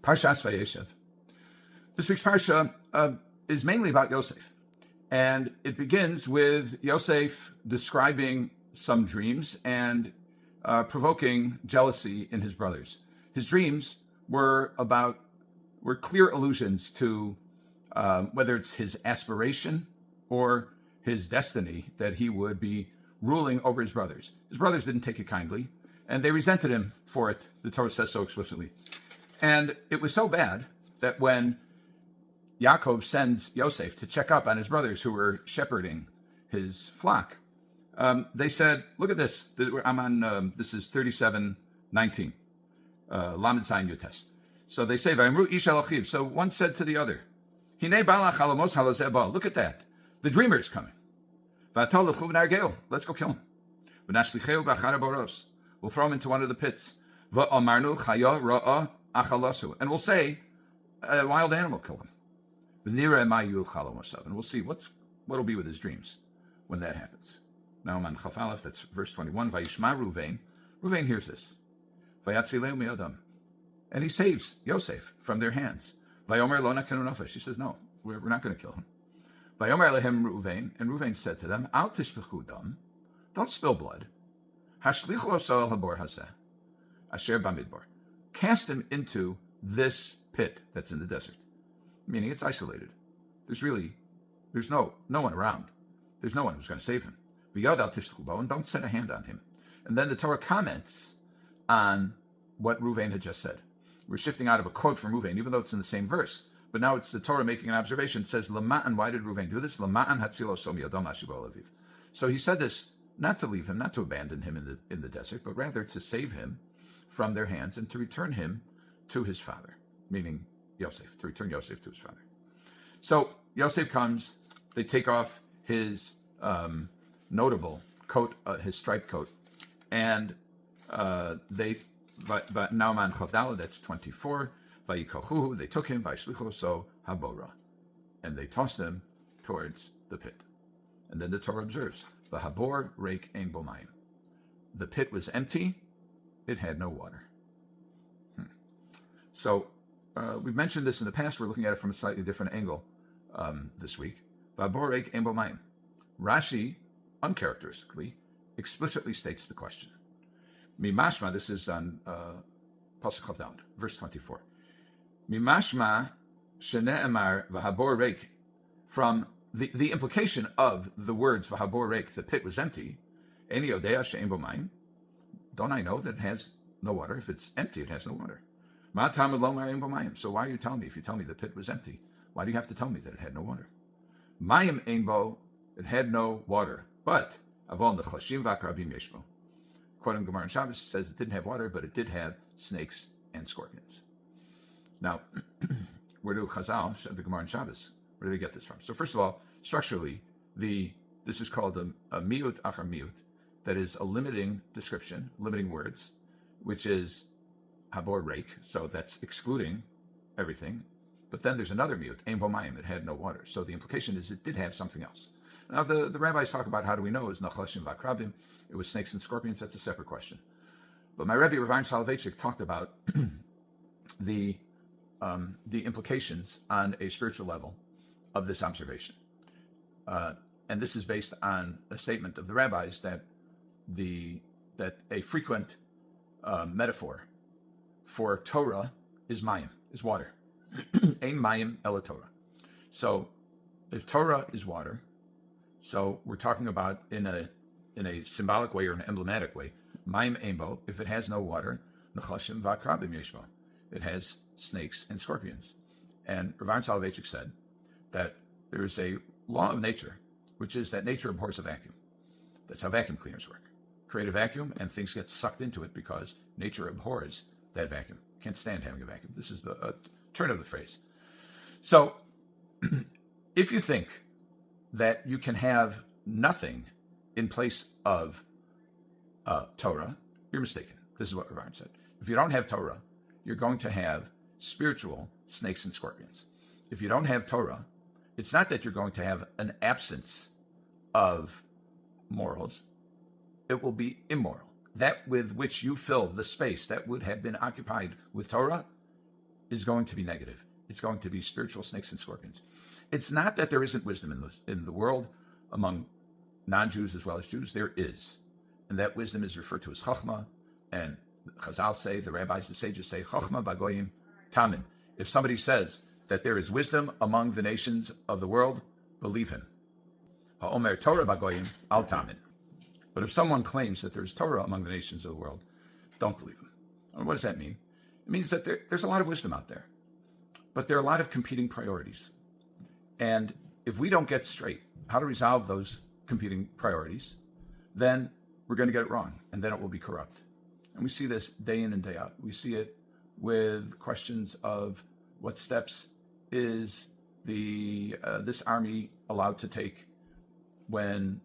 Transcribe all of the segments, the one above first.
Parshas Vayeishev. This week's Parsha is mainly about Yosef. And it begins with Yosef describing some dreams and provoking jealousy in his brothers. His dreams were clear allusions to whether it's his aspiration or his destiny that he would be ruling over his brothers. His brothers didn't take it kindly, and they resented him for it, the Torah says so explicitly. And it was so bad that when Yaakov sends Yosef to check up on his brothers who were shepherding his flock, they said, look at this. I'm on, this is 37:19, Lamed Zayin Yutes. So they say, Vayimru ish el achiv. So one said to the other, Hinei balach halamos halozeh ba. Look at that. The dreamer is coming. V'atol l'chuv nargeo. Let's go kill him. V'nashlicheu b'achar boros. We'll throw him into one of the pits. V'amarnu chaya ra'a achalasu. And we'll say, a wild animal killed him. V'nira ma'yul chalomosav. And we'll see what'll be with his dreams when that happens. Now I'm on Chaf Aleph, that's verse 21. Vayishma Ruvain. Ruvain hears this. Vayatzileu mi'adam. And he saves Yosef from their hands. Vayomer lo nakenu nafesh. He says, no, we're not going to kill him. Vayomer lehem Ruvain. And Ruvain said to them, Al tishpechu dam. Don't spill blood. Hashlichu oso al habor hazeh. Asher bamidbar. Cast him into this pit that's in the desert. Meaning it's isolated. There's no one around. There's no one who's going to save him. And don't set a hand on him. And then the Torah comments on what Ruvain had just said. We're shifting out of a quote from Ruvain, even though it's in the same verse. But now it's the Torah making an observation. It says, Lama'an, why did Ruvain do this? Lama'an hatzilo somi adam ashibo alaviv. So he said this not to leave him, not to abandon him in the desert, but rather to save him from their hands and to return him to his father, meaning Yosef, to return Yosef to his father. So Yosef comes, they take off his notable coat, his striped coat, and Nauman Chavdala, that's 24, Vayikochuhu, they took him, Vayishlichu so habora, and they tossed him towards the pit. And then the Torah observes, Vahabor reik ein bo mayim. The pit was empty, it had no water. So we've mentioned this in the past. We're looking at it from a slightly different angle this week. Vahabor reik ein bo mayim. Rashi, uncharacteristically, explicitly states the question. Mimashma, this is on Pasuk Chav Daled, verse 24. Mimashma shene'emar v'habor reik, from the implication of the words v'habor reik, the pit was empty. Eni odea she'en bo mayim. Don't I know that it has no water? If it's empty, it has no water. Ma tamid lo mar ein bo mayim. So why are you telling me? If you tell me the pit was empty, why do you have to tell me that it had no water? Mayim ein bo, it had no water. But avon nechashim v'akrabim yesh bo. Quoting Gemara and Shabbos, says it didn't have water, but it did have snakes and scorpions. Now, where do Chazal, the Gemara and Shabbos, where do they get this from? So first of all, structurally, this is called a miut achar miut, that is a limiting description, limiting words, which is habor reik, so that's excluding everything. But then there's another miut, ein bo mayim, it had no water. So the implication is it did have something else. Now the rabbis talk about how do we know is nachashim v'akrabim. It was snakes and scorpions. That's a separate question. But my Rabbi, Rav Ahron Soloveichik, talked about the implications on a spiritual level of this observation. And this is based on a statement of the rabbis that a frequent metaphor for Torah is mayim, is water. Ein mayim ela Torah. So if Torah is water, so we're talking about in a symbolic way or an emblematic way, mayim ein bo, if it has no water, nechashim v'akrabim yesh bo, it has snakes and scorpions. And Rav Ahron Soloveichik said that there is a law of nature, which is that nature abhors a vacuum. That's how vacuum cleaners work. Create a vacuum and things get sucked into it because nature abhors that vacuum. Can't stand having a vacuum. This is the turn of the phrase. So if you think that you can have nothing in place of Torah, you're mistaken. This is what Rav Ahron said. If you don't have Torah, you're going to have spiritual snakes and scorpions. If you don't have Torah, it's not that you're going to have an absence of morals. It will be immoral. That with which you fill the space that would have been occupied with Torah is going to be negative. It's going to be spiritual snakes and scorpions. It's not that there isn't wisdom in the world among non-Jews as well as Jews. There is. And that wisdom is referred to as chachma. And Chazal say, the rabbis, the sages say, chachma bagoyim tamin. If somebody says that there is wisdom among the nations of the world, believe him. Ha'omer Torah bagoyim al tamin. But if someone claims that there's Torah among the nations of the world, don't believe him. And what does that mean? It means that there's a lot of wisdom out there, but there are a lot of competing priorities. And if we don't get straight how to resolve those competing priorities, then we're going to get it wrong, and then it will be corrupt. And we see this day in and day out. We see it with questions of what steps is this army allowed to take when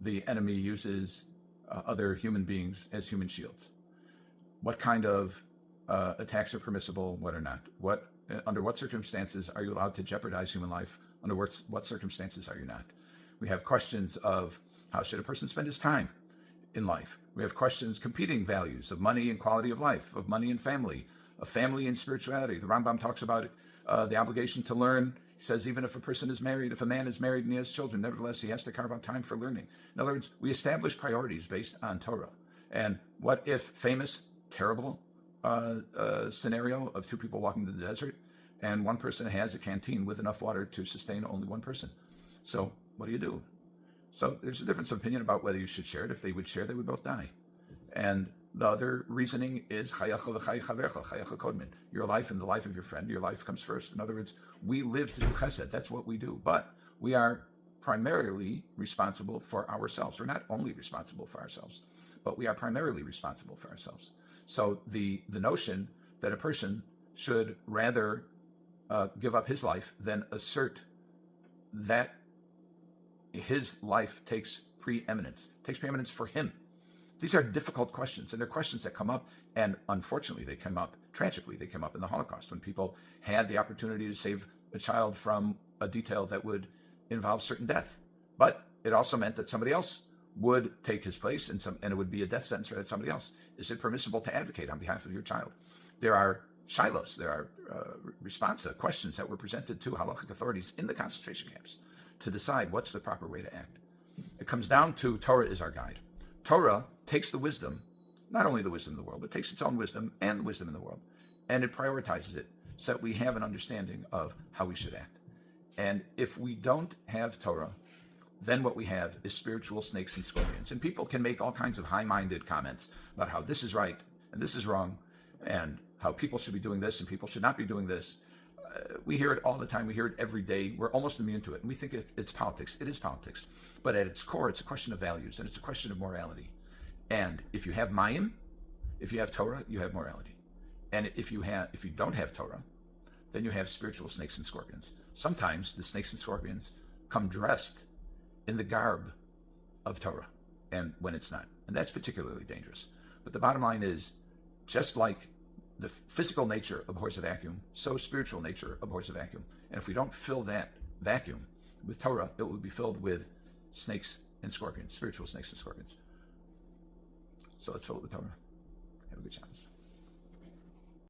the enemy uses other human beings as human shields. What kind of attacks are permissible, what are not? Under what circumstances are you allowed to jeopardize human life? Under what circumstances are you not? We have questions of how should a person spend his time in life? We have questions, competing values of money and quality of life, of money and family, of family and spirituality. The Rambam talks about the obligation to learn. He says even if a person is married, if a man is married and he has children, nevertheless he has to carve out time for learning. In other words, we establish priorities based on Torah. And what if famous, terrible scenario of two people walking to the desert and one person has a canteen with enough water to sustain only one person? So what do you do? So there's a difference of opinion about whether you should share it. If they would share, they would both die. And the other reasoning is chayacha v'chay chavercha, chayacha kodmin. Your life and the life of your friend, your life comes first. In other words, we live to do chesed. That's what we do. But we are primarily responsible for ourselves. We're not only responsible for ourselves, but we are primarily responsible for ourselves. So the notion that a person should rather give up his life than assert that his life takes preeminence for him. These are difficult questions, and they're questions that come up, and unfortunately tragically they came up in the Holocaust when people had the opportunity to save a child from a detail that would involve certain death. But it also meant that somebody else would take his place, and it would be a death sentence for that somebody else. Is it permissible to advocate on behalf of your child? There are shilos, there are responsa, questions that were presented to halachic authorities in the concentration camps to decide what's the proper way to act. It comes down to Torah is our guide. Torah takes the wisdom, not only the wisdom of the world, but takes its own wisdom and the wisdom in the world, and it prioritizes it so that we have an understanding of how we should act. And if we don't have Torah, then what we have is spiritual snakes and scorpions. And people can make all kinds of high-minded comments about how this is right and this is wrong, and how people should be doing this and people should not be doing this. We hear it all the time. We hear it every day. We're almost immune to it. And we think it's politics. It is politics. But at its core, it's a question of values, and it's a question of morality. And if you have Mayim, if you have Torah, you have morality. And if you don't have Torah, then you have spiritual snakes and scorpions. Sometimes the snakes and scorpions come dressed in the garb of Torah, and when it's not. And that's particularly dangerous. But the bottom line is, just like the physical nature abhors a vacuum, so spiritual nature abhors a vacuum. And if we don't fill that vacuum with Torah, it will be filled with snakes and scorpions, spiritual snakes and scorpions. So let's fill it with Torah. Have a good Shabbos.